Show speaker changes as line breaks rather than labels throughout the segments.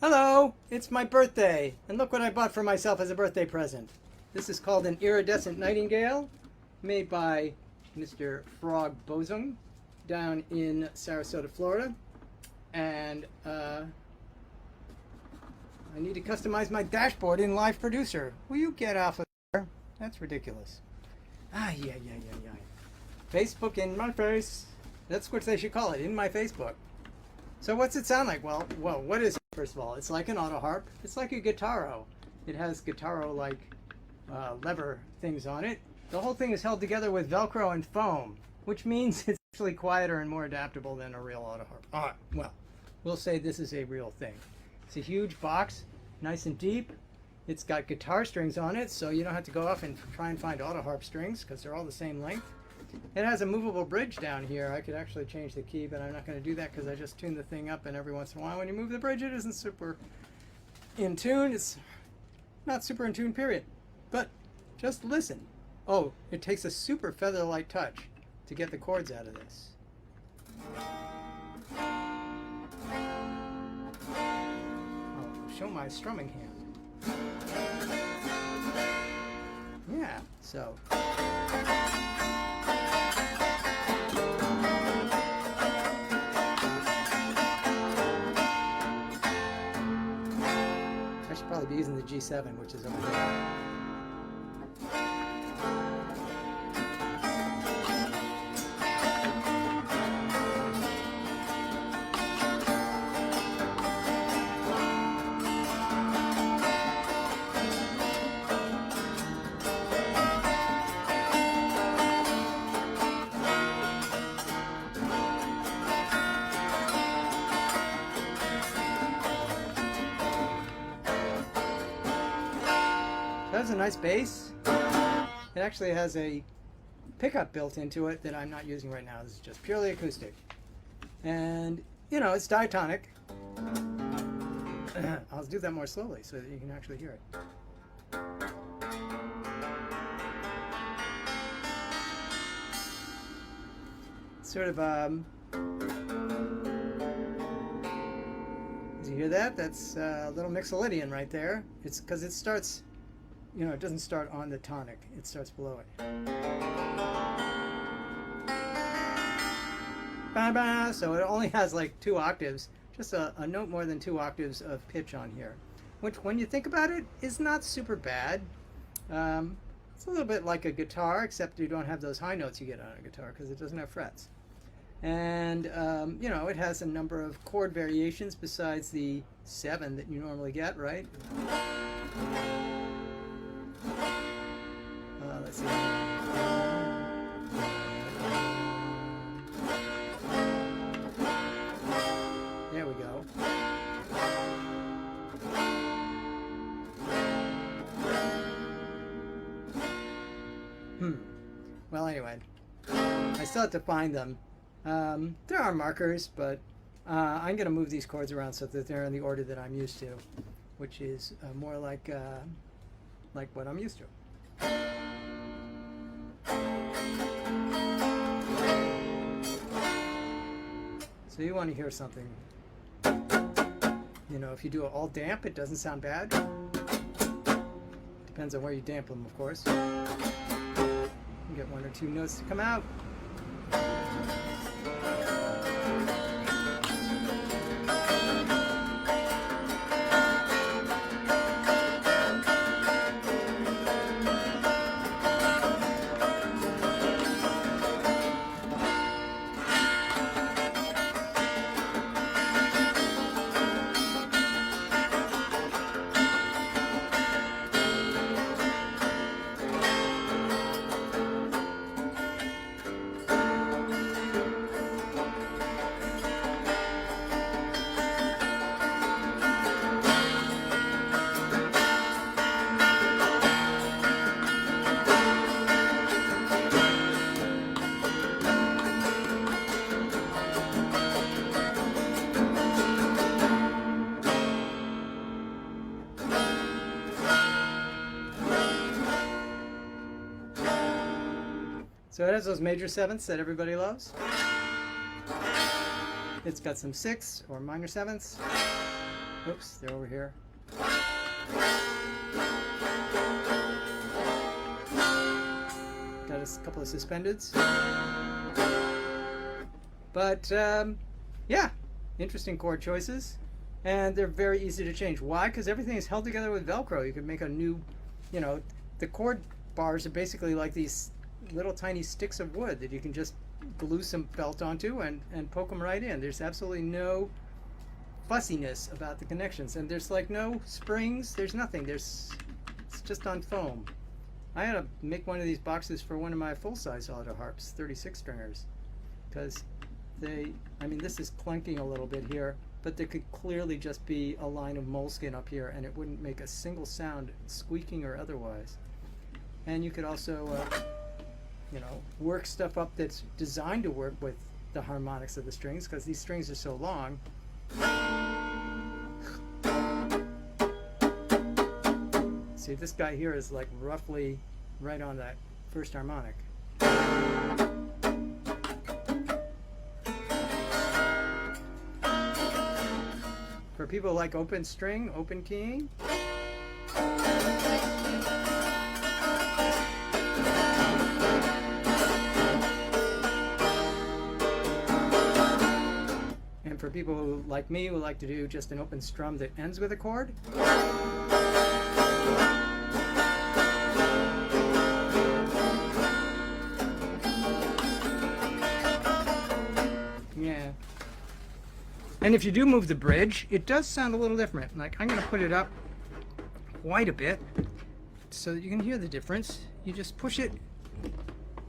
Hello, it's my birthday, and look what I bought for myself as a birthday present. This is called an iridescent Nightingale, made by Mr. Frog Bozung down in Sarasota, Florida. And I need to customize my dashboard in Live Producer. Will you get off of there? That's ridiculous. Yeah. Facebook in my face. That's what they should call it, in my Facebook. So what's it sound like? Well, what is it, first of all? It's like an autoharp. It's like a guitaro. It has guitaro-like lever things on it. The whole thing is held together with Velcro and foam, which means it's actually quieter and more adaptable than a real autoharp. All right, well, we'll say this is a real thing. It's a huge box, nice and deep. It's got guitar strings on it, so you don't have to go off and try and find autoharp strings because they're all the same length. It has a movable bridge down here. I could actually change the key, but I'm not going to do that because I just tune the thing up, and every once in a while when you move the bridge it isn't super in tune. It's not super in tune, period. But just listen. Oh, it takes a super feather-light touch to get the chords out of this. I'll show my strumming hand. Yeah, so... I should probably be using the G7, which is over here. It has a nice bass. It actually has a pickup built into it that I'm not using right now. This is just purely acoustic. And, you know, it's diatonic. I'll do that more slowly so that you can actually hear it. Sort of, did you hear that? That's a little mixolydian right there. It's because it starts... You know, it doesn't start on the tonic. It starts below it. Ba-ba. So it only has like 2 octaves, just a note more than 2 octaves of pitch on here, which when you think about it is not super bad. It's a little bit like a guitar, except you don't have those high notes you get on a guitar because it doesn't have frets. And, you know, it has a number of chord variations besides the 7 that you normally get, right? Let's see. There we go. Well, anyway, I still have to find them. There are markers, but I'm going to move these chords around so that they're in the order that I'm used to, which is more like what I'm used to. So you want to hear something, you know, if you do it all damp, it doesn't sound bad. Depends on where you damp them, of course. You get 1 or 2 notes to come out. So it has those major sevenths that everybody loves. It's got some 6 or minor sevenths. Oops, they're over here. Got a couple of suspendeds. But yeah, interesting chord choices. And they're very easy to change. Why? Because everything is held together with Velcro. You can make a new, you know, the chord bars are basically like these little tiny sticks of wood that you can just glue some felt onto and poke them right in. There's absolutely no fussiness about the connections. And there's like no springs. There's nothing. It's just on foam. I had to make one of these boxes for one of my full-size autoharps, 36 stringers. Because I mean, this is clunking a little bit here, but there could clearly just be a line of moleskin up here and it wouldn't make a single sound, squeaking or otherwise. And you could also, you know, work stuff up that's designed to work with the harmonics of the strings, because these strings are so long. See, this guy here is like roughly right on that first harmonic. For people who like open string, open keying. And for people who, like me, who like to do just an open strum that ends with a chord. Yeah. And if you do move the bridge, it does sound a little different. Like, I'm going to put it up quite a bit so that you can hear the difference. You just push it.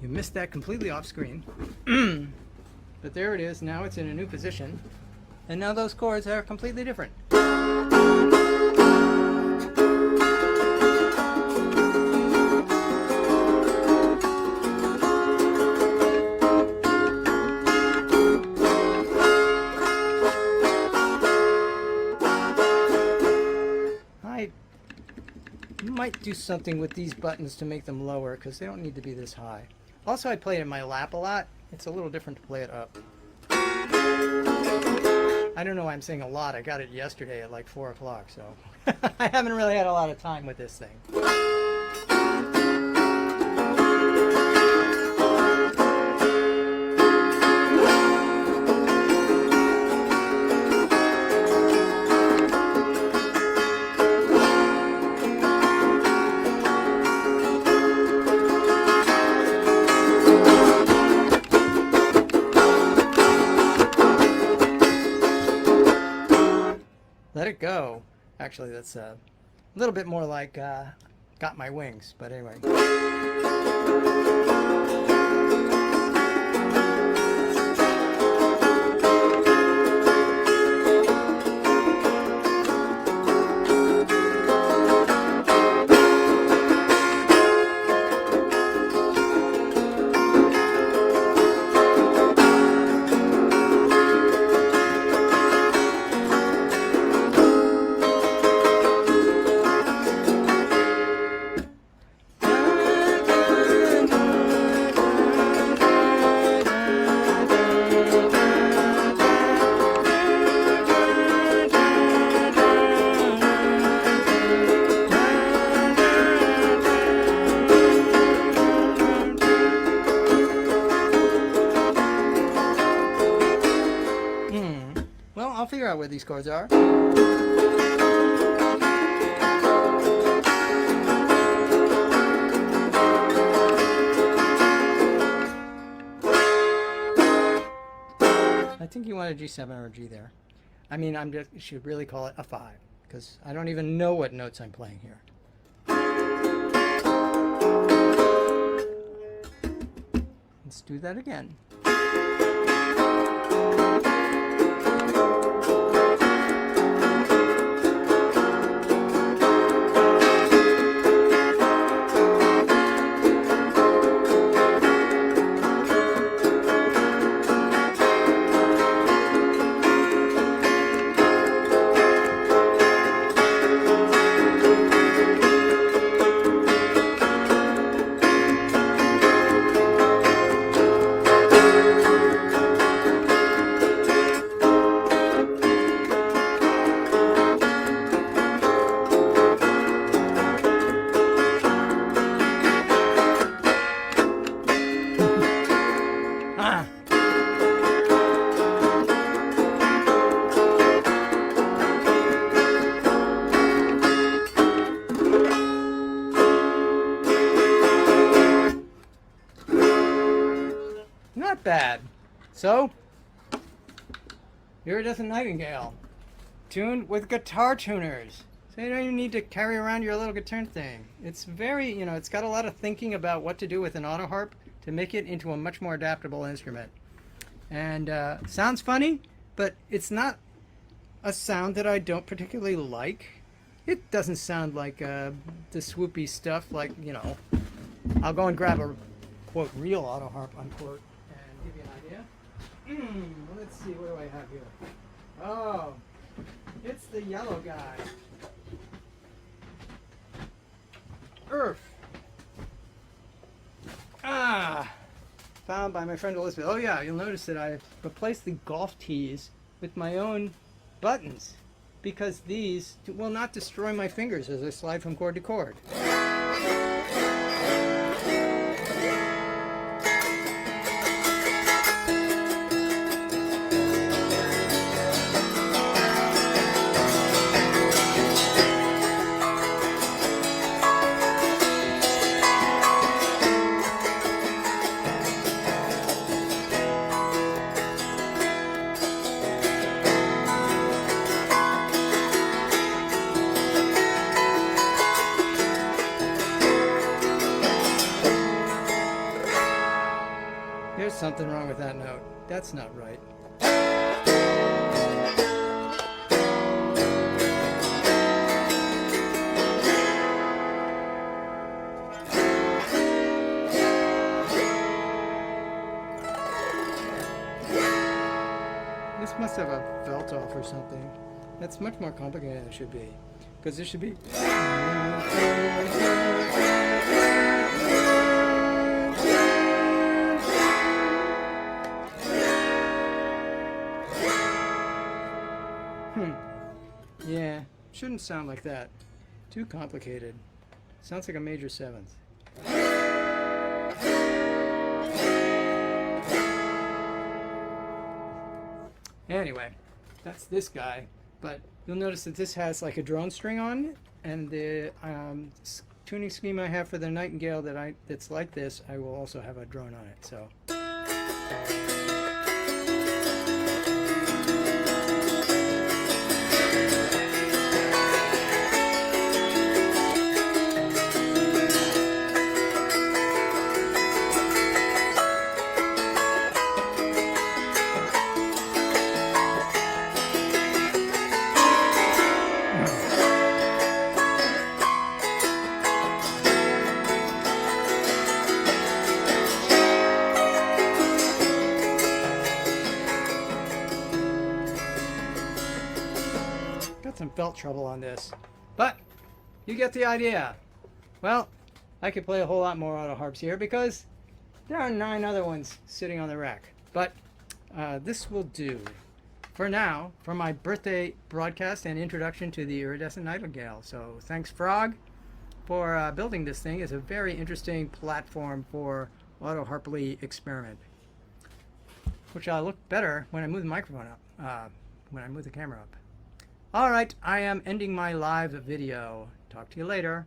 You missed that completely off screen. But there it is. Now it's in a new position. And now those chords are completely different. Might do something with these buttons to make them lower, because they don't need to be this high. Also, I play it in my lap a lot. It's a little different to play it up. I don't know why I'm saying a lot. I got it yesterday at like 4 o'clock, so I haven't really had a lot of time with this thing. Let it go. Actually, that's a little bit more like Got My Wings, but anyway. Well, I'll figure out where these chords are. I think you want a G7 or a G there. I mean, you should really call it a 5, because I don't even know what notes I'm playing here. Let's do that again. bad. So, iridescent Nightingale. Tuned with guitar tuners. So you don't even need to carry around your little guitar thing. It's very, it's got a lot of thinking about what to do with an autoharp to make it into a much more adaptable instrument. And sounds funny, but it's not a sound that I don't particularly like. It doesn't sound like the swoopy stuff like, I'll go and grab a, quote, real autoharp, unquote, and give you an idea. Let's see, what do I have here? Oh, it's the yellow guy. Earth. Found by my friend Elizabeth. Oh yeah, you'll notice that I've replaced the golf tees with my own buttons because these will not destroy my fingers as I slide from chord to chord. There's something wrong with that note. That's not right. This must have a belt off or something. That's much more complicated than it should be. Because it should be... Yeah, shouldn't sound like that. Too complicated. Sounds like a major seventh. Anyway, that's this guy. But you'll notice that this has like a drone string on it, and the tuning scheme I have for the Nightingale that's like this, I will also have a drone on it. So. Got some belt trouble on this, but you get the idea. Well, I could play a whole lot more auto harps here because there are 9 other ones sitting on the rack, but this will do for now for my birthday broadcast and introduction to the iridescent Nightingale. So thanks, Frog, for building this thing. It's a very interesting platform for auto harply experiment, which will look better when I move the microphone up, when I move the camera up. All right, I am ending my live video. Talk to you later.